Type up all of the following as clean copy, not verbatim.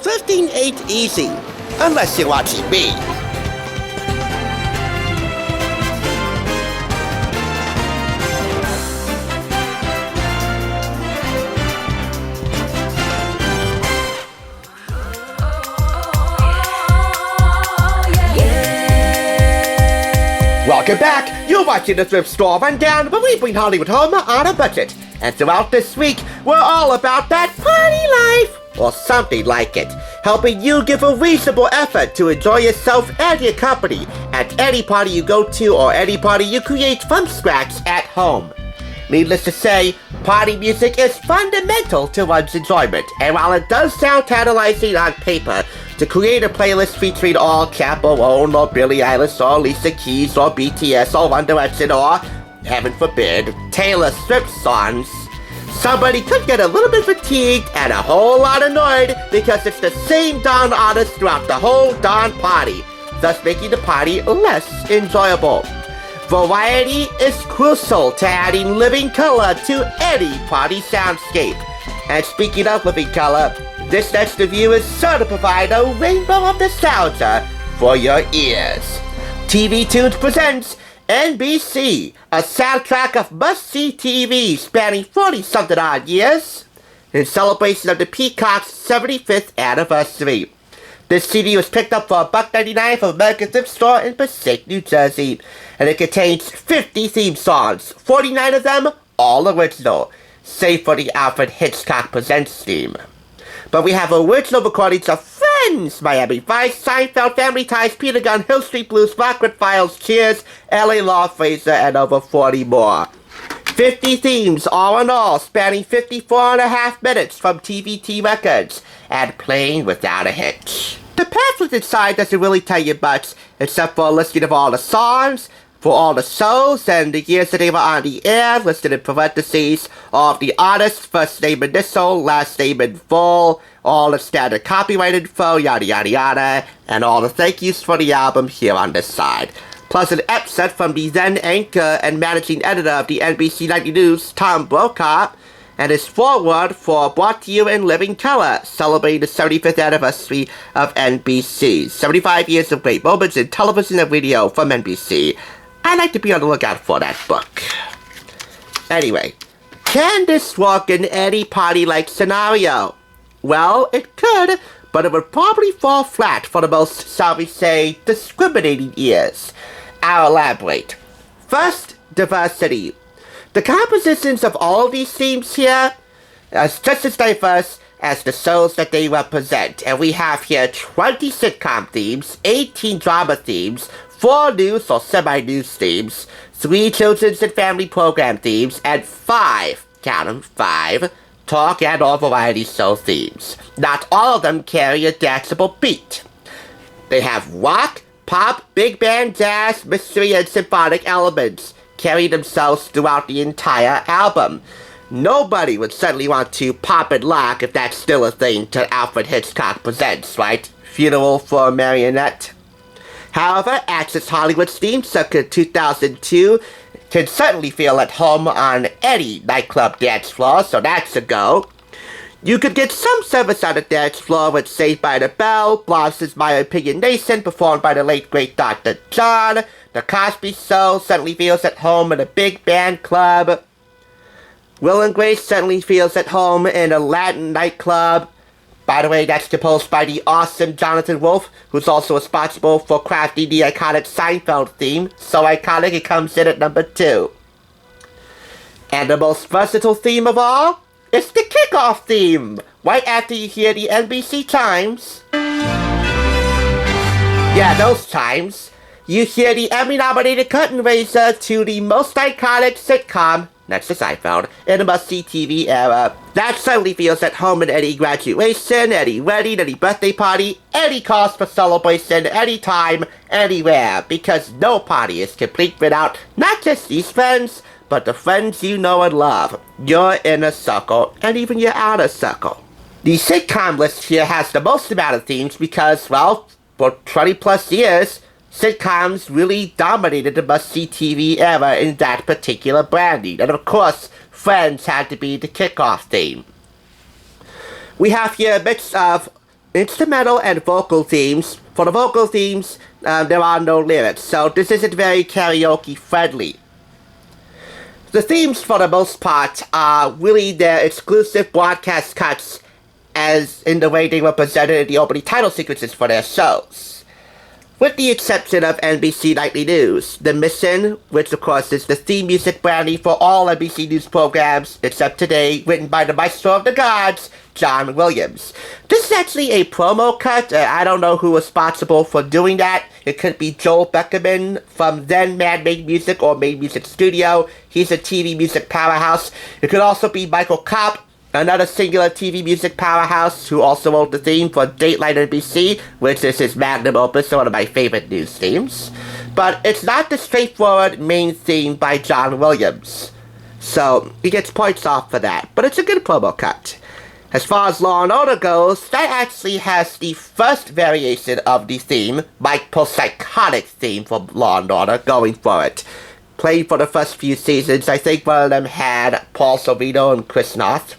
thrifting ain't easy, unless you're watching me. Welcome back! You're watching the Thrift Store Rundown, where we bring Hollywood home on a budget. And throughout this week, we're all about that party life, or something like it, helping you give a reasonable effort to enjoy yourself and your company at any party you go to or any party you create from scratch at home. Needless to say, party music is fundamental to one's enjoyment, and while it does sound tantalizing on paper to create a playlist featuring all Capo Own or Billie Eilish or Alicia Keys or BTS or One Direction or, heaven forbid, Taylor Swift songs, somebody could get a little bit fatigued and a whole lot annoyed because it's the same darn artist throughout the whole darn party, thus making the party less enjoyable. Variety is crucial to adding living color to any party soundscape. And speaking of living color, this next review is sure to provide a rainbow of nostalgia for your ears. TV Tunes presents NBC, a soundtrack of must-see TV spanning 40-something odd years in celebration of the Peacock's 75th anniversary. This CD was picked up for $1.99 from American Thrift Store in Passaic, New Jersey, and it contains 50 theme songs, 49 of them all original, save for the Alfred Hitchcock Presents theme. But we have original recordings of Friends, Miami Vice, Seinfeld, Family Ties, Peter Gunn, Hill Street Blues, Rockwood Files, Cheers, LA Law, Fraser, and over 40 more. 50 themes, all in all, spanning 54.5 minutes from TVT records, and playing without a hitch. The pamphlet inside doesn't really tell you much, except for a listing of all the songs, for all the shows, and the years that they were on the air, listed in parentheses, all of the artists, first name initial, last name in full, all the standard copyright info, yada yada yada, and all the thank yous for the album here on this side. Plus an excerpt from the then anchor and managing editor of the NBC Nightly News, Tom Brokaw, and his foreword for Brought to You in Living Color, celebrating the 75th anniversary of NBC. 75 years of great moments in television and radio from NBC. I'd like to be on the lookout for that book. Anyway, can this work in any party-like scenario? Well, it could, but it would probably fall flat for the most, shall we say, discriminating ears. I'll elaborate. First, diversity. The compositions of all these themes here are just as diverse as the shows that they represent. And we have here 20 sitcom themes, 18 drama themes, 4 news or semi-news themes, 3 children's and family program themes, and 5, count them, 5, talk and all variety show themes. Not all of them carry a danceable beat. They have rock, pop, big band, jazz, mystery, and symphonic elements carry themselves throughout the entire album. Nobody would certainly want to pop and lock if that's still a thing to Alfred Hitchcock Presents, right? Funeral for a Marionette. However, Access Hollywood's theme circa 2002 can certainly feel at home on any nightclub dance floor, so that's a go. You could get some service on the dance floor with Saved by the Bell, Blossoms' My Opinion Nation, performed by the late great Dr. John. The Cosby Show certainly feels at home in a big band club. Will and Grace certainly feels at home in a Latin nightclub. By the way, that's composed by the awesome Jonathan Wolfe, who's also responsible for crafting the iconic Seinfeld theme, so iconic it comes in at number 2. And the most versatile theme of all? It's the kickoff theme! Right after you hear the NBC chimes. Yeah, those chimes. You hear the Emmy-nominated curtain raiser to the most iconic sitcom, next to Seinfeld, in the must-see TV era. That certainly feels at home in any graduation, any wedding, any birthday party, any cause for celebration, anytime, anywhere, because no party is complete without not just these friends, but the friends you know and love, your inner circle, and even your outer circle. The sitcom list here has the most amount of themes because, well, for 20 plus years, sitcoms really dominated the must-see TV era in that particular branding. And of course, Friends had to be the kickoff theme. We have here a mix of instrumental and vocal themes. For the vocal themes, there are no lyrics, so this isn't very karaoke friendly. The themes, for the most part, are really their exclusive broadcast cuts, as in the way they were presented in the opening title sequences for their shows. With the exception of NBC Nightly News, The Mission, which of course is the theme music branding for all NBC News programs, except today, written by the Maestro of the Gods, John Williams. This is actually a promo cut. I don't know who was responsible for doing that. It could be Joel Beckerman from then Man Made Music or Made Music Studio. He's a TV music powerhouse. It could also be Michael Kopp, another singular TV music powerhouse who also wrote the theme for Dateline NBC, which is his magnum opus, one of my favorite news themes. But it's not the straightforward main theme by John Williams. So he gets points off for that, but it's a good promo cut. As far as Law & Order goes, that actually has the first variation of the theme, Mike Post's iconic theme for Law & Order, going for it. Played for the first few seasons, I think one of them had Paul Sorvino and Chris Noth.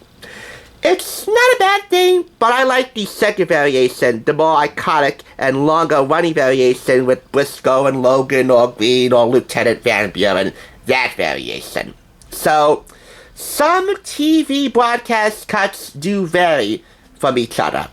It's not a bad thing, but I like the second variation, the more iconic and longer running variation with Briscoe and Logan or Green or Lieutenant Van Buren, that variation. So, some TV broadcast cuts do vary from each other.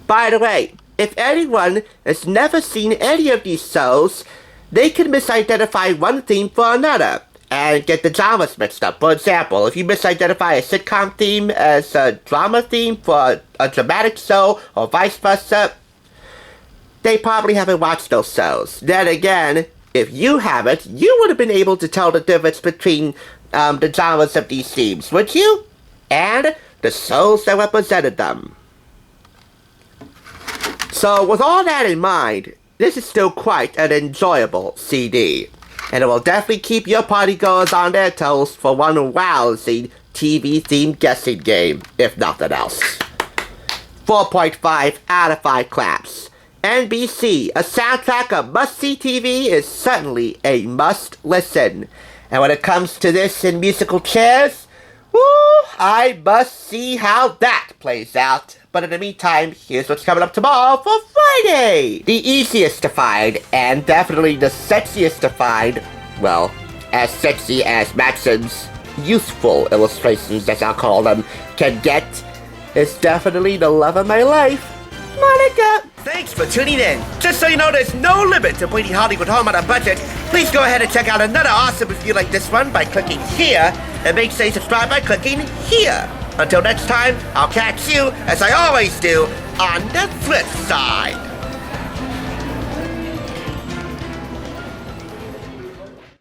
By the way, if anyone has never seen any of these shows, they can misidentify one theme for another and get the genres mixed up. For example, if you misidentify a sitcom theme as a drama theme for a dramatic show or vice versa, they probably haven't watched those shows. Then again, if you haven't, you would have been able to tell the difference between the genres of these themes, would you? And the shows that represented them. So with all that in mind, this is still quite an enjoyable CD. And it will definitely keep your partygoers on their toes for one rousing TV-themed guessing game, if nothing else. 4.5 out of 5 claps. NBC, a soundtrack of must-see TV, is certainly a must-listen. And when it comes to this in musical chairs, woo, I must see how that plays out. But in the meantime, here's what's coming up tomorrow for Friday! The easiest to find, and definitely the sexiest to find, well, as sexy as Maxon's youthful illustrations, as I'll call them, can get, is definitely the love of my life, Monica! Thanks for tuning in. Just so you know, there's no limit to bringing Hollywood home on a budget. Please go ahead and check out another awesome review like this one by clicking here, and make sure you subscribe by clicking here. Until next time, I'll catch you, as I always do, on the Thrift side.